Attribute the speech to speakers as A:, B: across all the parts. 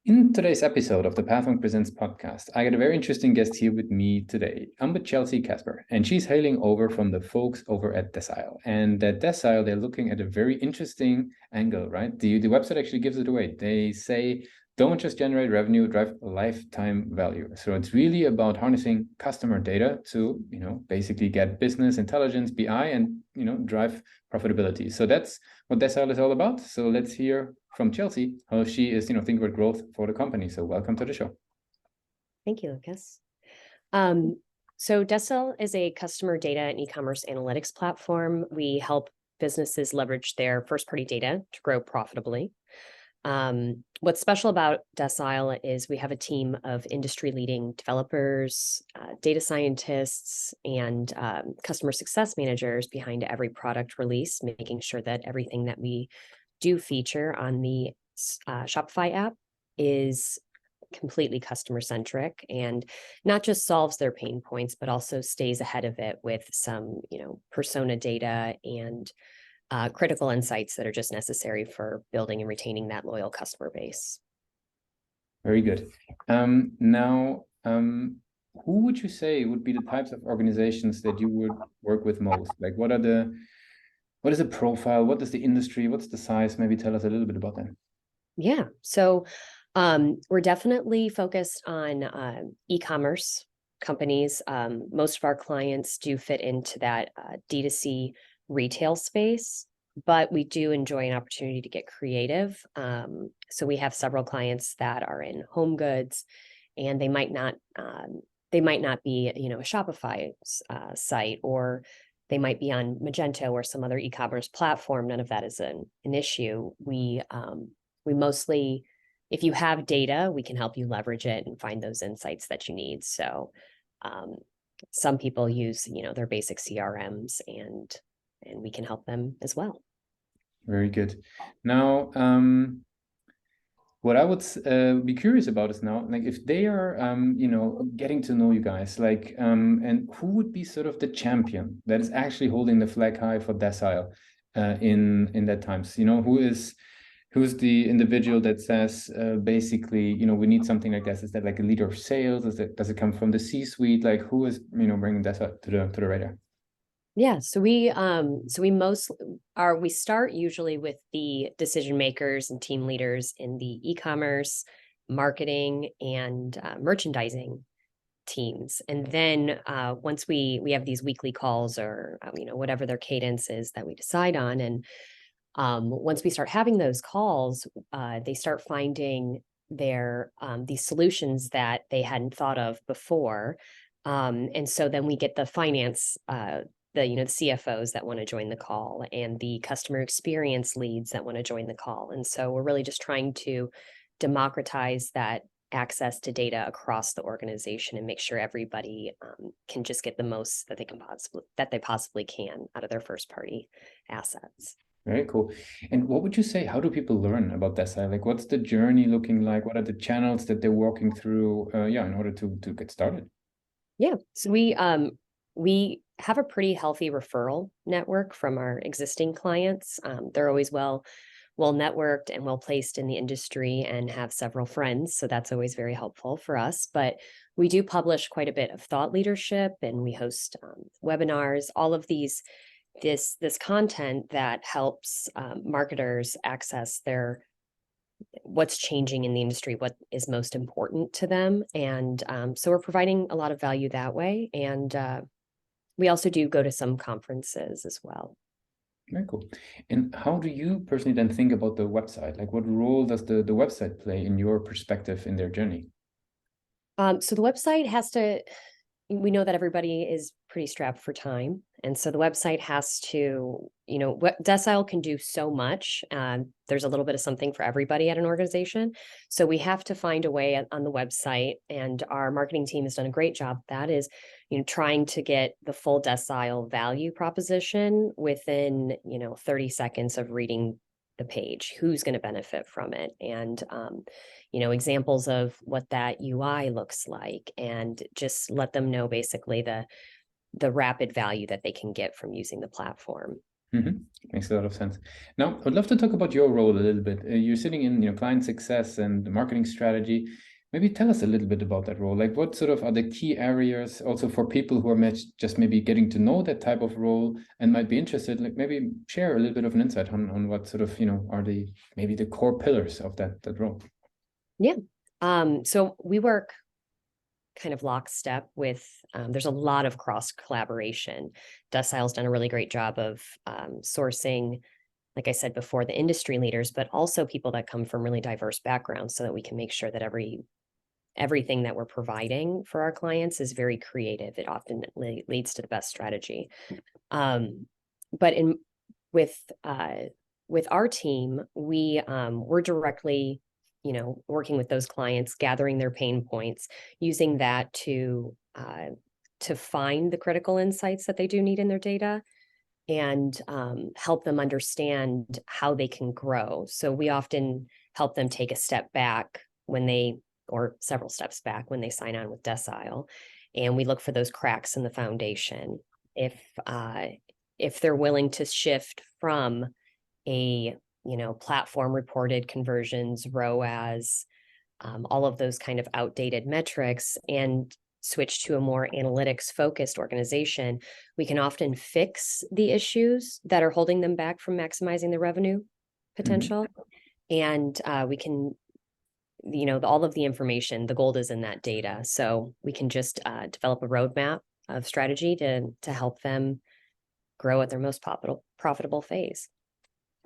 A: In today's episode of the Pathwing Presents podcast, I got a very interesting guest here with me today. I'm with Chelsea Casper, and she's hailing over from the folks over at Decile. And at Decile, they're looking at a very interesting angle, right? The website actually gives it away. They say, don't just generate revenue, drive lifetime value. So it's really about harnessing customer data to, basically get business intelligence, BI, and, drive profitability. So that's what Decile is all about. So let's hear from Chelsea how she is, thinking about growth for the company. So welcome to the show.
B: Thank you, Lucas. So Decile is a customer data and e-commerce analytics platform. We help businesses leverage their first-party data to grow profitably. What's special about Decile is we have a team of industry-leading developers, data scientists, and customer success managers behind every product release, making sure that everything that we do feature on the Shopify app is completely customer centric and not just solves their pain points, but also stays ahead of it with some, persona data and critical insights that are just necessary for building and retaining that loyal customer base.
A: Very good. Now, who would you say would be the types of organizations that you would work with most? Like, what is the profile? What is the industry? What's the size? Maybe tell us a little bit about that.
B: Yeah. So we're definitely focused on e-commerce companies. Most of our clients do fit into that D2C retail space, but we do enjoy an opportunity to get creative. So we have several clients that are in home goods, and they might not be, a Shopify site, or they might be on Magento or some other e-commerce platform. None of that is an issue. We mostly, if you have data, we can help you leverage it and find those insights that you need. So some people use, their basic CRMs, and we can help them as well.
A: Very good. Now, what I would be curious about is now, like, if they are, getting to know you guys, like, and who would be sort of the champion that is actually holding the flag high for Decile in that times? Who's the individual that says basically, we need something like this? Is that like a leader of sales? Does it come from the C-suite? Like, who is bringing that to the radar?
B: Yeah, so we start usually with the decision makers and team leaders in the e-commerce, marketing, and merchandising teams. And then once we have these weekly calls, or whatever their cadence is that we decide on, and once we start having those calls, they start finding these solutions that they hadn't thought of before. And so then we get the finance, the CFOs that want to join the call, and the customer experience leads that want to join the call. And so we're really just trying to democratize that access to data across the organization and make sure everybody can just get the most that they possibly can out of their first party assets.
A: Very cool. And what would you say? How do people learn about Decile? Like, what's the journey looking like? What are the channels that they're walking through? In order to get started.
B: Yeah. So we have a pretty healthy referral network from our existing clients. They're always well networked and well placed in the industry and have several friends. So that's always very helpful for us. But we do publish quite a bit of thought leadership, and we host webinars, all of this content that helps marketers access what's changing in the industry, what is most important to them. And so we're providing a lot of value that way. And we also do go to some conferences as well.
A: Very cool. And how do you personally then think about the website? Like, what role does the website play in your perspective in their journey?
B: So the website we know that everybody is pretty strapped for time. And so the website has to, Decile can do so much. There's a little bit of something for everybody at an organization. So we have to find a way on the website, and our marketing team has done a great job. That is, trying to get the full Decile value proposition within, 30 seconds of reading the page. Who's going to benefit from it? And examples of what that UI looks like, and just let them know basically the rapid value that they can get from using the platform.
A: Makes a lot of sense. Now, I'd love to talk about your role a little bit. You're sitting in client success and marketing strategy. Maybe tell us a little bit about that role. Like, what sort of are the key areas also for people who are just maybe getting to know that type of role and might be interested? Like, maybe share a little bit of an insight on what sort of are maybe the core pillars of that role.
B: Yeah. So we work kind of lockstep with, there's a lot of cross collaboration. Decile's done a really great job of sourcing, like I said before, the industry leaders, but also people that come from really diverse backgrounds so that we can make sure that everything that we're providing for our clients is very creative. It often leads to the best strategy. But with our team, we're directly working with those clients, gathering their pain points, using that to find the critical insights that they do need in their data, and help them understand how they can grow. So we often help them take a step back or several steps back when they sign on with Decile, and we look for those cracks in the foundation. If they're willing to shift from a platform reported conversions, ROAS, all of those kind of outdated metrics, and switch to a more analytics focused organization, we can often fix the issues that are holding them back from maximizing the revenue potential. And we can, all of the information, the gold is in that data. So we can just develop a roadmap of strategy to help them grow at their most profitable phase.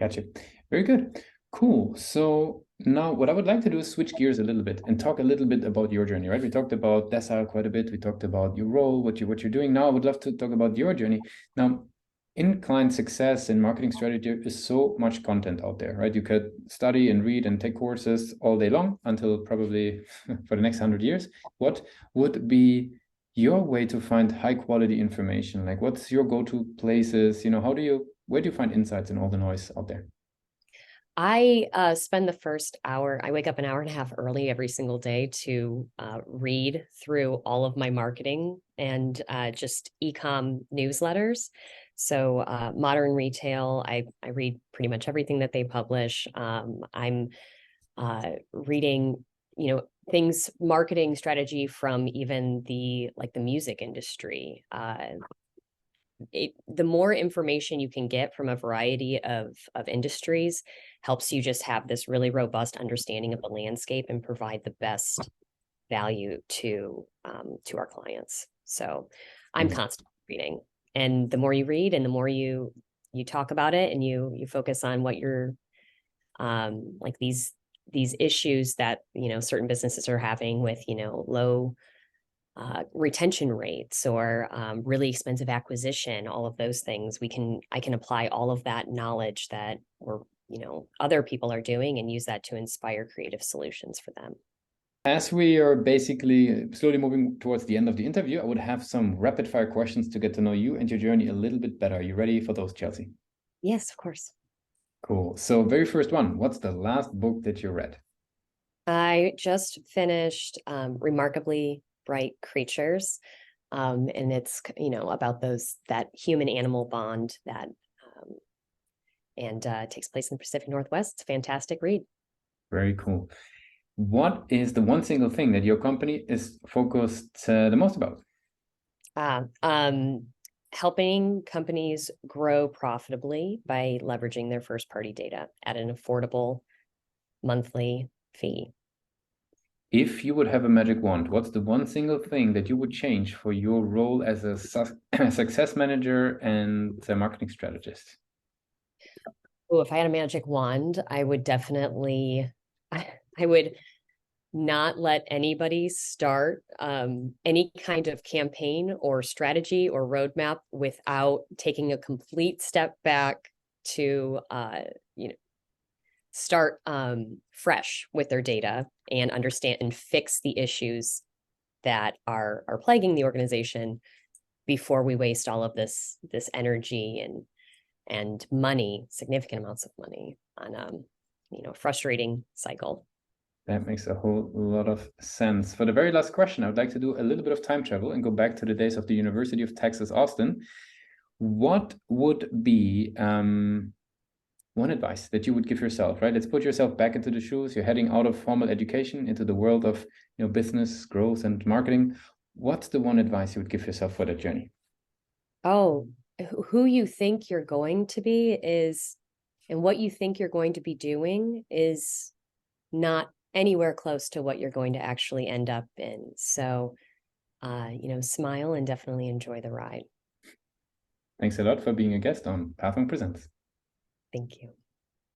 A: Gotcha. Very good. Cool. So now what I would like to do is switch gears a little bit and talk a little bit about your journey, right? We talked about Decile quite a bit. We talked about your role, what you're doing now. I would love to talk about your journey. Now, in client success and marketing strategy, there is so much content out there, right? You could study and read and take courses all day long until probably for the next 100 years. What would be your way to find high quality information? Like, what's your go-to places? Where do you find insights in all the noise out there?
B: I spend the first hour, I wake up an hour and a half early every single day to read through all of my marketing and just e-com newsletters. So Modern Retail, I read pretty much everything that they publish. I'm reading, things, marketing strategy from even the music industry. The more information you can get from a variety of industries helps you just have this really robust understanding of the landscape and provide the best value to our clients. So I'm constantly reading, and the more you read and the more you talk about it, and you focus on what you're like these issues that certain businesses are having with low retention rates or really expensive acquisition, all of those things, I can apply all of that knowledge that other people are doing and use that to inspire creative solutions for them.
A: As we are basically slowly moving towards the end of the interview, I would have some rapid fire questions to get to know you and your journey a little bit better. Are you ready for those, Chelsea?
B: Yes, of course.
A: Cool. So very first one, what's the last book that you read?
B: I just finished Remarkably Bright Creatures. And it's, about that human animal bond that, takes place in the Pacific Northwest. It's a fantastic read.
A: Very cool. What is the one single thing that your company is focused the most about?
B: Helping companies grow profitably by leveraging their first party data at an affordable monthly fee.
A: If you would have a magic wand, what's the one single thing that you would change for your role as a success manager and a marketing strategist?
B: Oh, if I had a magic wand, I would definitely, I would not let anybody start any kind of campaign or strategy or roadmap without taking a complete step back to, start fresh with their data and understand and fix the issues that are plaguing the organization before we waste all of this energy and money, significant amounts of money on a frustrating cycle.
A: That makes a whole lot of sense. For the very last question, I would like to do a little bit of time travel and go back to the days of the University of Texas, Austin. what would be one advice that you would give yourself, right? Let's put yourself back into the shoes. You're heading out of formal education into the world of, business growth and marketing. What's the one advice you would give yourself for that journey?
B: Oh, who you think you're going to be is, and what you think you're going to be doing is not anywhere close to what you're going to actually end up in. So, smile and definitely enjoy the ride.
A: Thanks a lot for being a guest on Pathway Presents.
B: Thank you.